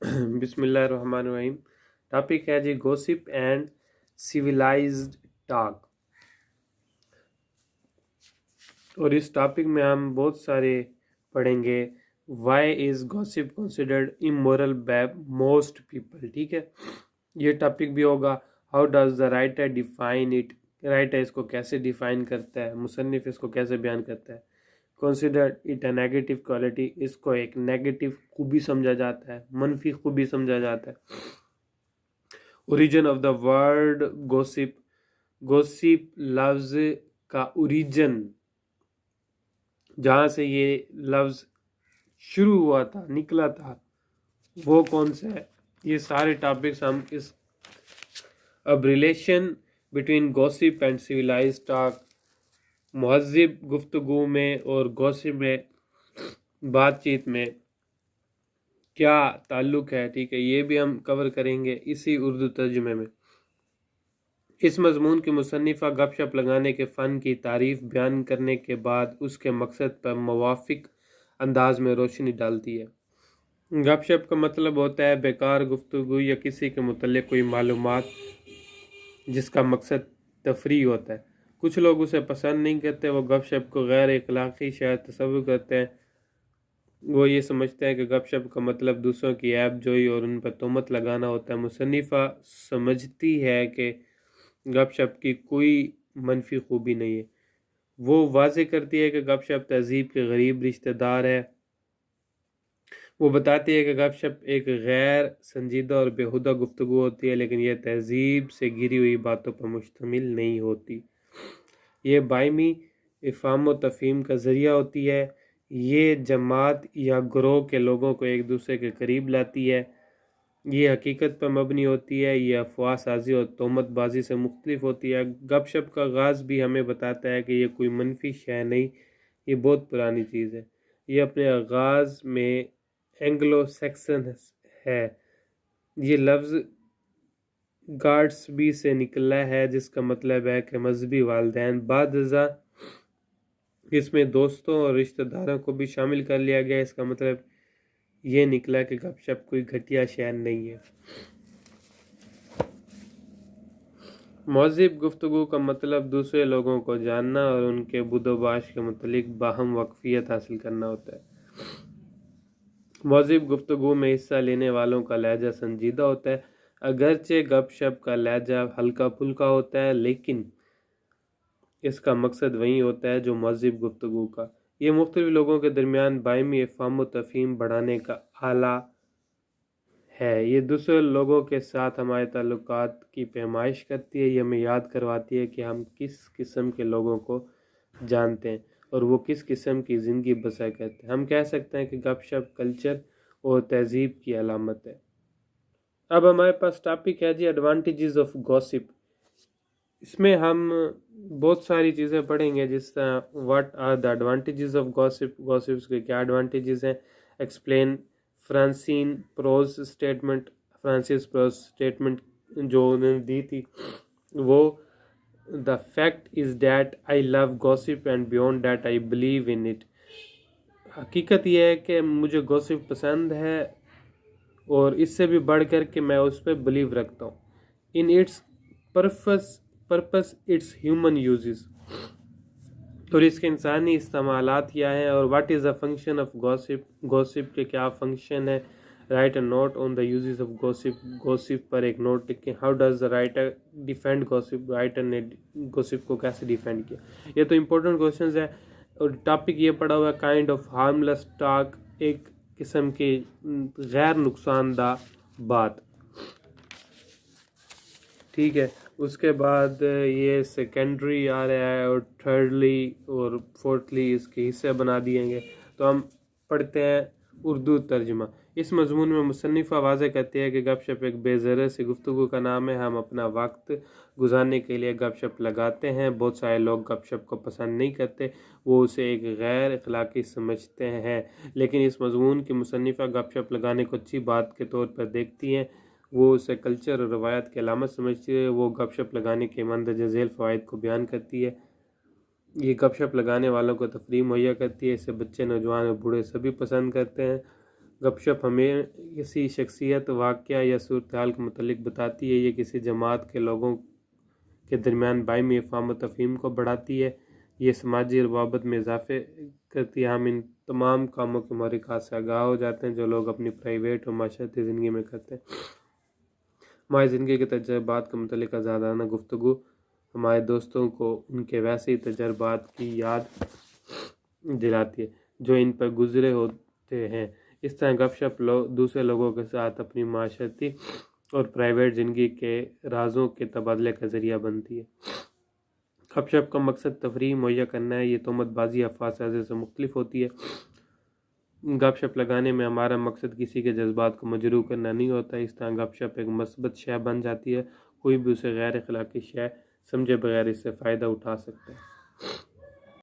بسم اللہ الرحمن الرحیم۔ ٹاپک ہے جی گوسپ اینڈ سیویلائزڈ ٹاک، اور اس ٹاپک میں ہم بہت سارے پڑھیں گے۔ Why is gossip considered immoral by most people, ٹھیک ہے۔ یہ ٹاپک بھی ہوگا how does the writer define it, writer اس کو کیسے ڈیفائن کرتا ہے، مصنف اس کو کیسے بیان کرتا ہے۔ Considered it a negative quality, اس کو ایک نیگیٹو خوبی سمجھا جاتا ہے، منفی خوبی سمجھا جاتا ہے۔ Origin of the word gossip, gossip لفظ کا اوریجن، جہاں سے یہ لفظ شروع ہوا تھا، نکلا تھا، وہ کون سا ہے۔ یہ سارے ٹاپکس ہم اس اب relation between gossip and civilized talk, مہذب گفتگو میں اور گوسپ میں، بات چیت میں کیا تعلق ہے، ٹھیک ہے، یہ بھی ہم کور کریں گے اسی اردو ترجمے میں۔ اس مضمون کی مصنفہ گپ شپ لگانے کے فن کی تعریف بیان کرنے کے بعد اس کے مقصد پر موافق انداز میں روشنی ڈالتی ہے۔ گپ شپ کا مطلب ہوتا ہے بیکار گفتگو یا کسی کے متعلق کوئی معلومات جس کا مقصد تفریح ہوتا ہے۔ کچھ لوگ اسے پسند نہیں کرتے، وہ گپ شپ کو غیر اخلاقی شاید تصور کرتے ہیں۔ وہ یہ سمجھتے ہیں کہ گپ شپ کا مطلب دوسروں کی عیب جوئی اور ان پر تہمت لگانا ہوتا ہے۔ مصنفہ سمجھتی ہے کہ گپ شپ کی کوئی منفی خوبی نہیں ہے۔ وہ واضح کرتی ہے کہ گپ شپ تہذیب کے غریب رشتہ دار ہے۔ وہ بتاتی ہے کہ گپ شپ ایک غیر سنجیدہ اور بیہودہ گفتگو ہوتی ہے، لیکن یہ تہذیب سے گری ہوئی باتوں پر مشتمل نہیں ہوتی۔ یہ باہمی افہام و تفہیم کا ذریعہ ہوتی ہے۔ یہ جماعت یا گروہ کے لوگوں کو ایک دوسرے کے قریب لاتی ہے۔ یہ حقیقت پر مبنی ہوتی ہے، یہ افواہ سازی اور تہمت بازی سے مختلف ہوتی ہے۔ گپ شپ کا آغاز بھی ہمیں بتاتا ہے کہ یہ کوئی منفی شے نہیں، یہ بہت پرانی چیز ہے۔ یہ اپنے آغاز میں اینگلو سیکسن ہے۔ یہ لفظ گارڈسبی سے نکلا ہے، جس کا مطلب ہے کہ مذہبی والدین۔ بعد ازاں اس میں دوستوں اور رشتہ داروں کو بھی شامل کر لیا گیا۔ اس کا مطلب یہ نکلا کہ گپ شپ کوئی گھٹیا شے نہیں ہے۔ مہذب گفتگو کا مطلب دوسرے لوگوں کو جاننا اور ان کے بود و باش کے متعلق باہم واقفیت حاصل کرنا ہوتا ہے۔ مہذب گفتگو میں حصہ لینے والوں کا لہجہ سنجیدہ ہوتا ہے۔ اگرچہ گپ شپ کا لہجہ ہلکا پھلکا ہوتا ہے، لیکن اس کا مقصد وہی ہوتا ہے جو مہذب گفتگو کا۔ یہ مختلف لوگوں کے درمیان باہمی افہام و تفہیم بڑھانے کا آلہ ہے۔ یہ دوسرے لوگوں کے ساتھ ہمارے تعلقات کی پیمائش کرتی ہے۔ یہ ہمیں یاد کرواتی ہے کہ ہم کس قسم کے لوگوں کو جانتے ہیں اور وہ کس قسم کی زندگی بسر کرتے ہیں۔ ہم کہہ سکتے ہیں کہ گپ شپ کلچر اور تہذیب کی علامت ہے۔ اب ہمارے پاس ٹاپک ہے جی ایڈوانٹیجز آف گوسپ۔ اس میں ہم بہت ساری چیزیں پڑھیں گے، جس طرح what are the advantages of gossip, gossips کے کیا ایڈوانٹیجز ہیں، ایکسپلین فرانسس پروز اسٹیٹمنٹ جو انہوں نے دی تھی، وہ the fact is that I love gossip and beyond that I believe in it. حقیقت یہ ہے کہ مجھے گوسپ پسند ہے اور اس سے بھی بڑھ کر کے میں اس پہ بلیو رکھتا ہوں۔ In its purpose its human uses, اور اس کے انسانی استعمالات کیا ہیں، اور what is the function of gossip, gossip کے کیا فنکشن ہے۔ Write a note on the uses of gossip, gossip پر ایک نوٹ لکھیں۔ How does the writer defend gossip, writer نے گوسپ کو کیسے ڈیفینڈ کیا۔ یہ تو امپورٹنٹ کوشچنز ہے، اور ٹاپک یہ پڑا ہوا ہے کائنڈ آف ہارملیس ٹاک، ایک قسم کی غیر نقصان دہ بات، ٹھیک ہے۔ اس کے بعد یہ سیکنڈری آ رہا ہے، اور تھرڈلی اور فورتھلی اس کے حصے بنا دیے گے۔ تو ہم پڑھتے ہیں اردو ترجمہ۔ اس مضمون میں مصنفہ واضح کرتی ہے کہ گپ شپ ایک بے ضرر سی گفتگو کا نام ہے۔ ہم اپنا وقت گزارنے کے لیے گپ شپ لگاتے ہیں۔ بہت سارے لوگ گپ شپ کو پسند نہیں کرتے، وہ اسے ایک غیر اخلاقی سمجھتے ہیں، لیکن اس مضمون کی مصنفہ گپ شپ لگانے کو اچھی بات کے طور پر دیکھتی ہیں۔ وہ اسے کلچر اور روایت کی علامت سمجھتی ہے۔ وہ گپ شپ لگانے کے مندرجہ ذیل فوائد کو بیان کرتی ہے۔ یہ گپ شپ لگانے والوں کو تفریح مہیا کرتی ہے۔ اسے بچے، نوجوان اور بوڑھے سبھی پسند کرتے ہیں۔ گپ شپ ہمیں کسی شخصیت، واقعہ یا صورتحال کے متعلق بتاتی ہے. یہ کسی جماعت کے لوگوں کے درمیان باہمی افہام و تفہیم کو بڑھاتی ہے. یہ سماجی روابط میں اضافے کرتی ہے. ہم ان تمام کاموں کے محرکات سے آگاہ ہو جاتے ہیں جو لوگ اپنی پرائیویٹ اور معاشرتی زندگی میں کرتے ہیں. ہماری زندگی کے تجربات کے متعلق آزادانہ گفتگو ہمارے دوستوں کو ان کے ویسے تجربات کی یاد دلاتی ہے جو ان پر گزرے ہوتے ہیں. اس طرح گپ شپ دوسرے لوگوں کے ساتھ اپنی معاشرتی اور پرائیویٹ زندگی کے رازوں کے تبادلے کا ذریعہ بنتی ہے. گپ شپ کا مقصد تفریح مہیا کرنا ہے. یہ تہمت بازی الفاظ سے مختلف ہوتی ہے. گپ شپ لگانے میں ہمارا مقصد کسی کے جذبات کو مجروح کرنا نہیں ہوتا. اس طرح گپ شپ ایک مثبت شے بن جاتی ہے. کوئی بھی اسے غیر اخلاقی شے سمجھے بغیر اس سے فائدہ اٹھا سکتا ہے.